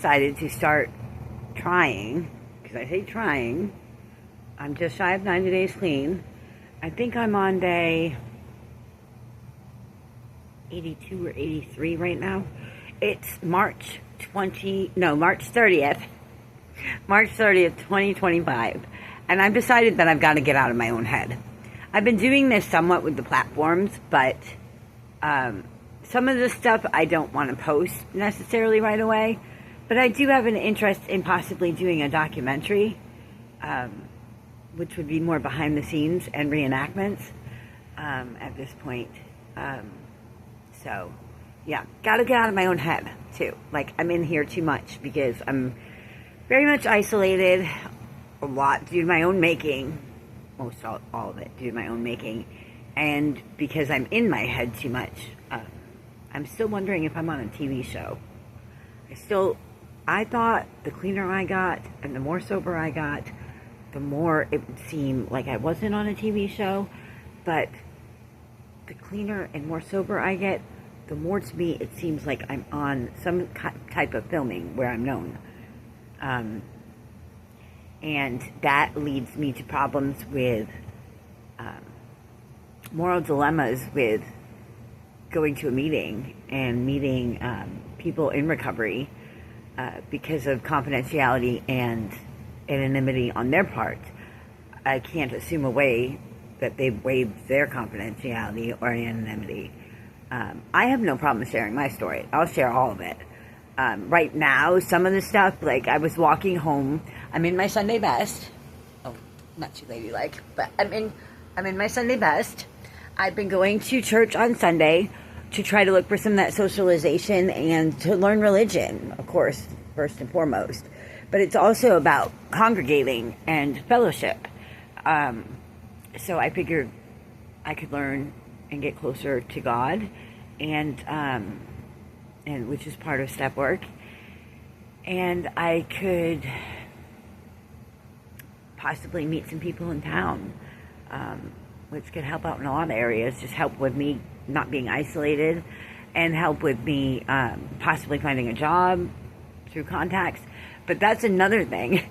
decided to start trying, because I say trying, I'm just shy of 90 days clean. I think I'm on day 82 or 83 right now. It's March 30th, March 30th, 2025. And I've decided that I've got to get out of my own head. I've been doing this somewhat with the platforms, but some of the stuff I don't want to post necessarily right away. But I do have an interest in possibly doing a documentary, which would be more behind the scenes and reenactments at this point. So, yeah, gotta get out of my own head, too. Like, I'm in here too much because I'm very much isolated, a lot due to my own making, most all of it due to my own making, and because I'm in my head too much. I'm still wondering if I'm on a TV show. I thought the cleaner I got and the more sober I got, the more it would seem like I wasn't on a TV show, but the cleaner and more sober I get, the more to me it seems like I'm on some type of filming where I'm known. And that leads me to problems with moral dilemmas with going to a meeting and meeting people in recovery because of confidentiality and anonymity on their part. I can't assume away that they've waived their confidentiality or anonymity. I have no problem sharing my story. I'll share all of it. Right now, some of the stuff, like I was walking home. I'm in my Sunday best. Oh, not too ladylike, but I'm in my Sunday best. I've been going to church on Sunday to try to look for some of that socialization and to learn religion, of course, first and foremost. But it's also about congregating and fellowship. So I figured I could learn and get closer to God, and which is part of step work. And I could possibly meet some people in town, which could help out in a lot of areas, just help with me not being isolated, and help with me possibly finding a job through contacts. But that's another thing.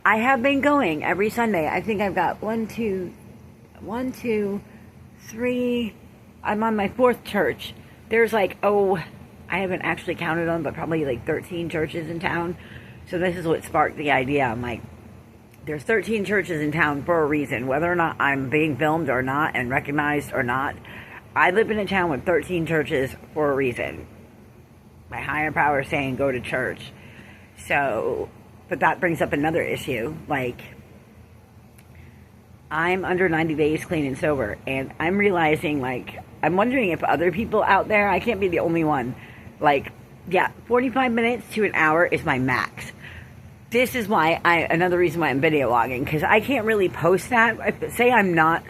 I have been going every Sunday. I think I've got 1, 2, 3. I'm on my 4th church. There's like, I haven't actually counted them, but probably like 13 churches in town. So this is what sparked the idea. I'm like, there's 13 churches in town for a reason, whether or not I'm being filmed or not and recognized or not. I live in a town with 13 churches for a reason. My higher power is saying go to church. So, but that brings up another issue. Like, I'm under 90 days clean and sober, and I'm realizing, like, I'm wondering if other people out there, I can't be the only one. Like, yeah, 45 minutes to an hour is my max. This is why another reason why I'm video logging, because I can't really post that. Say I'm not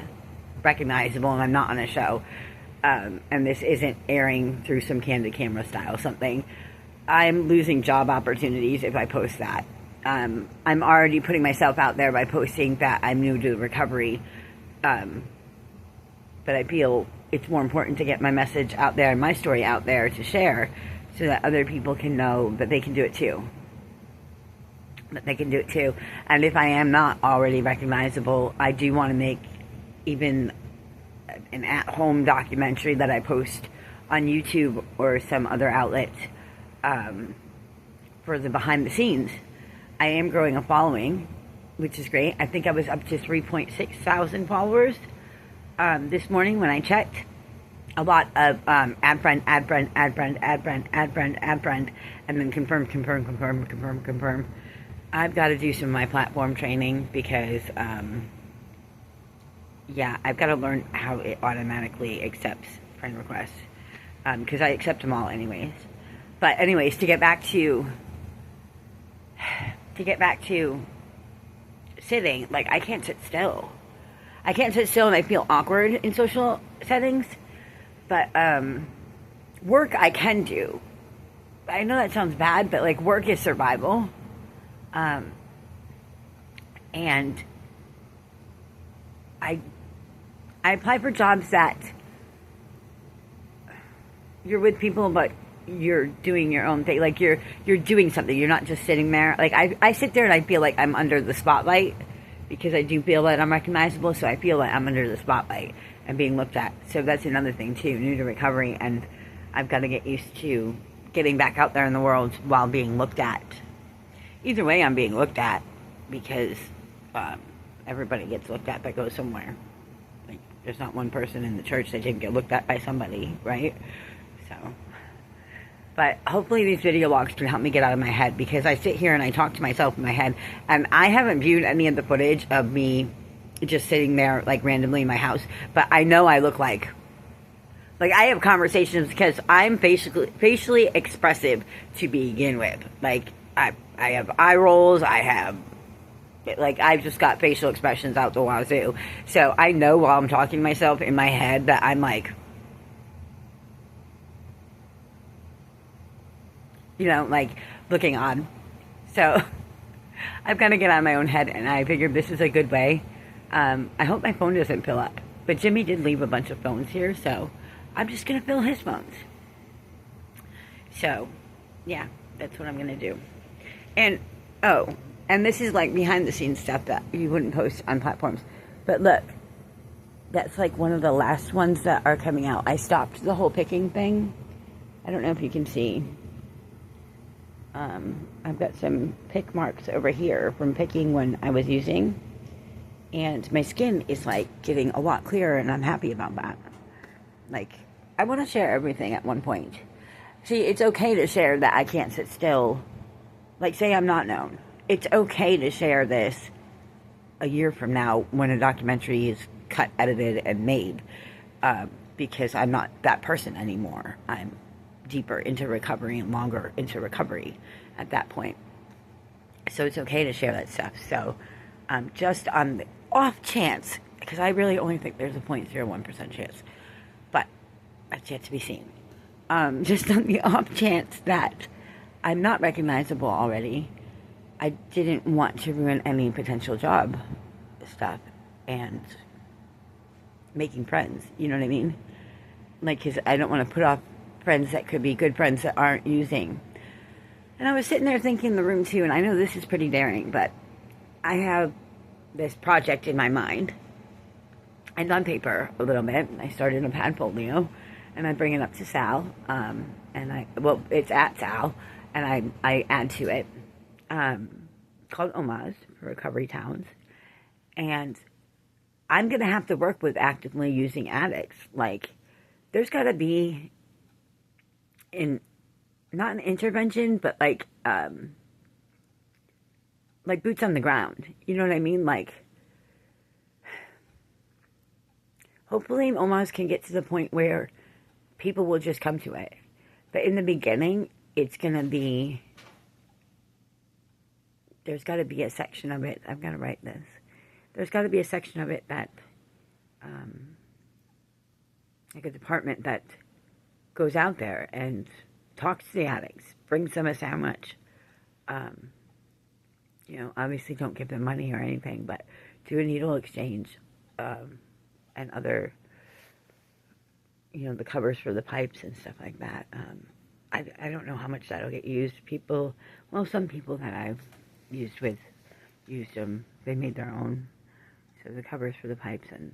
recognizable and I'm not on a show, and this isn't airing through some candid camera style something, I'm losing job opportunities if I post that. I'm already putting myself out there by posting that I'm new to recovery, but I feel it's more important to get my message out there and my story out there to share so that other people can know that they can do it too. And if I am not already recognizable, I do want to make even an at-home documentary that I post on YouTube or some other outlet for the behind the scenes. I am growing a following, which is great. I think I was up to 3.6 thousand followers this morning when I checked. A lot of add friend, and then confirm. I've got to do some of my platform training because, I've got to learn how it automatically accepts friend requests because I accept them all anyways. But anyways, to get back to sitting, like, I can't sit still. And I feel awkward in social settings. But work I can do. I know that sounds bad, but like work is survival. And I apply for jobs that you're with people, but you're doing your own thing. Like you're doing something. You're not just sitting there. Like I sit there and I feel like I'm under the spotlight because I do feel that I'm recognizable. So I feel like I'm under the spotlight and being looked at. So that's another thing too, new to recovery. And I've got to get used to getting back out there in the world while being looked at. Either way, I'm being looked at because everybody gets looked at that goes somewhere. Like, there's not one person in the church that didn't get looked at by somebody, right? So, but hopefully these video logs can help me get out of my head, because I sit here and I talk to myself in my head, and I haven't viewed any of the footage of me just sitting there like randomly in my house, but I know I look like I have conversations because I'm facially expressive to begin with. Like I have eye rolls, I've just got facial expressions out the wazoo. So I know while I'm talking to myself in my head that I'm like, like looking odd. So I've got to get out of my own head, and I figured this is a good way. I hope my phone doesn't fill up. But Jimmy did leave a bunch of phones here, so I'm just going to fill his phones. So, yeah, that's what I'm going to do. And, and this is like behind the scenes stuff that you wouldn't post on platforms. But look, that's like one of the last ones that are coming out. I stopped the whole picking thing. I don't know if you can see. I've got some pick marks over here from picking when I was using. And my skin is like getting a lot clearer, and I'm happy about that. Like, I want to share everything at one point. See, it's okay to share that I can't sit still. Like, say I'm not known. It's okay to share this a year from now when a documentary is cut, edited, and made. Because I'm not that person anymore. I'm deeper into recovery and longer into recovery at that point. So it's okay to share that stuff. So just on the off chance, because I really only think there's a 0.01% chance, but that's yet to be seen. Just on the off chance that I'm not recognizable already, I didn't want to ruin any potential job stuff and making friends, you know what I mean? Like, because I don't want to put off friends that could be good friends that aren't using. And I was sitting there thinking in the room too, and I know this is pretty daring, but I have this project in my mind and on paper a little bit. I started a Padfolio, and I bring it up to Sal, and it's at Sal, and I add to it, called OMAS, for Recovery Towns, and I'm going to have to work with actively using addicts. Like, there's got to be not an intervention, but like boots on the ground. You know what I mean? Like, hopefully OMAS can get to the point where people will just come to it. But in the beginning, it's going to be, there's got to be a section of it, I've got to write this. There's got to be a section of it that, like a department that goes out there and talks to the addicts, brings them a sandwich. Obviously don't give them money or anything, but do a needle exchange, and other, the covers for the pipes and stuff like that. I don't know how much that'll get used. Some people that I've used them. They made their own. So the covers for the pipes and,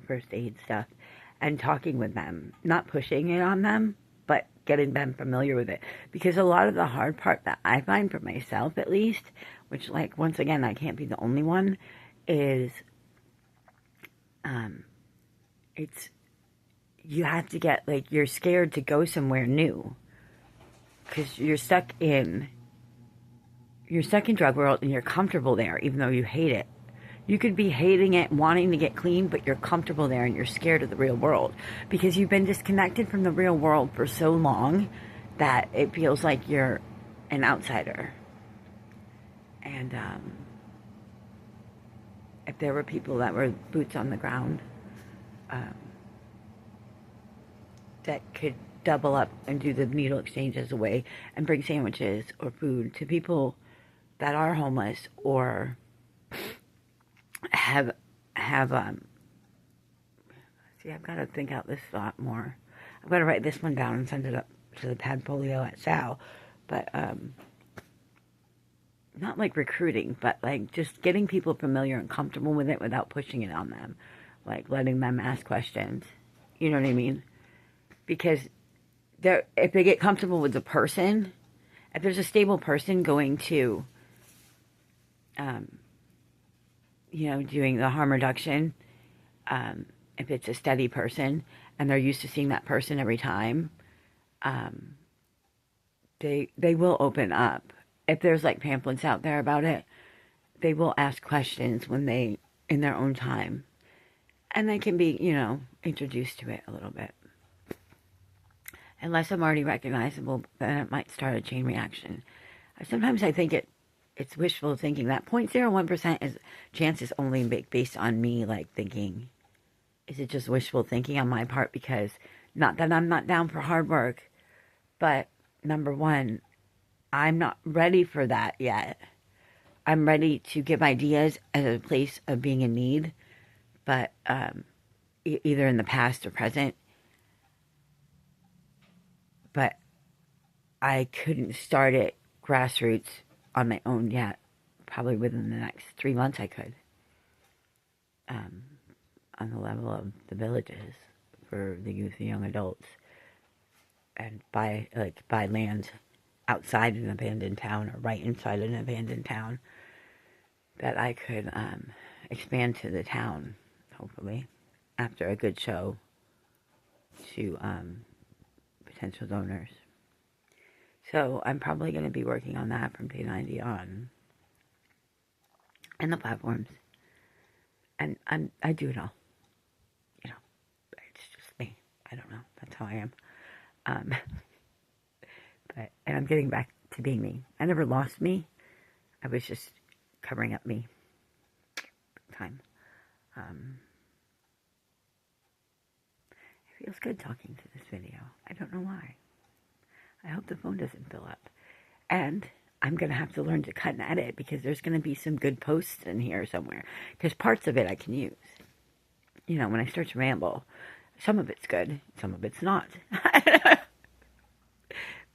first aid stuff. And talking with them. Not pushing it on them, but getting them familiar with it. Because a lot of the hard part that I find for myself, at least, which, like, once again, I can't be the only one, is, you have to get, like, you're scared to go somewhere new. Because you're stuck in drug world and you're comfortable there, even though you hate it. You could be hating it, wanting to get clean, but you're comfortable there and you're scared of the real world. Because you've been disconnected from the real world for so long that it feels like you're an outsider. And if there were people that were boots on the ground, that could double up and do the needle exchange as a way and bring sandwiches or food to people that are homeless or have see, I've got to think out this thought more. I've got to write this one down and send it up to the Padfolio at Sal, but not like recruiting, but like just getting people familiar and comfortable with it without pushing it on them, like letting them ask questions. You know what I mean? Because if they get comfortable with the person, if there's a stable person going to, doing the harm reduction, if it's a steady person and they're used to seeing that person every time, they will open up. If there's like pamphlets out there about it, they will ask questions when they in their own time, and they can be introduced to it a little bit. Unless I'm already recognizable, then it might start a chain reaction. Sometimes I think it's wishful thinking. That 0.01% chance is only based on me like thinking. Is it just wishful thinking on my part? Because not that I'm not down for hard work, but number one, I'm not ready for that yet. I'm ready to give ideas at a place of being in need, but either in the past or present. But I couldn't start it grassroots on my own yet. Probably within the next 3 months I could. On the level of the villages for the youth and young adults. And buy land outside an abandoned town or right inside an abandoned town that I could expand to the town, hopefully, after a good show to potential donors. So I'm probably going to be working on that from day 90 on, and the platforms, and I do it all. It's just me. I don't know. That's how I am. And I'm getting back to being me. I never lost me. I was just covering up me. Time. It feels good talking to this video. I don't know why. I hope the phone doesn't fill up. And I'm going to have to learn to cut and edit because there's going to be some good posts in here somewhere. Because parts of it I can use. When I start to ramble, some of it's good, some of it's not.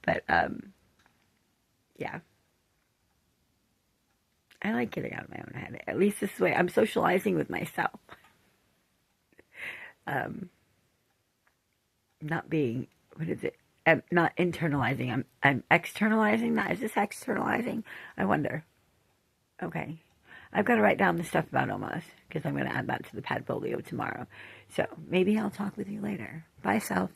But, yeah. I like getting out of my own head. At least this way, I'm socializing with myself. Not being, what is it? I'm not internalizing. I'm externalizing that. Is this externalizing? I wonder. Okay. I've got to write down the stuff about Omas because I'm going to add that to the Padfolio tomorrow. So maybe I'll talk with you later. Bye, self.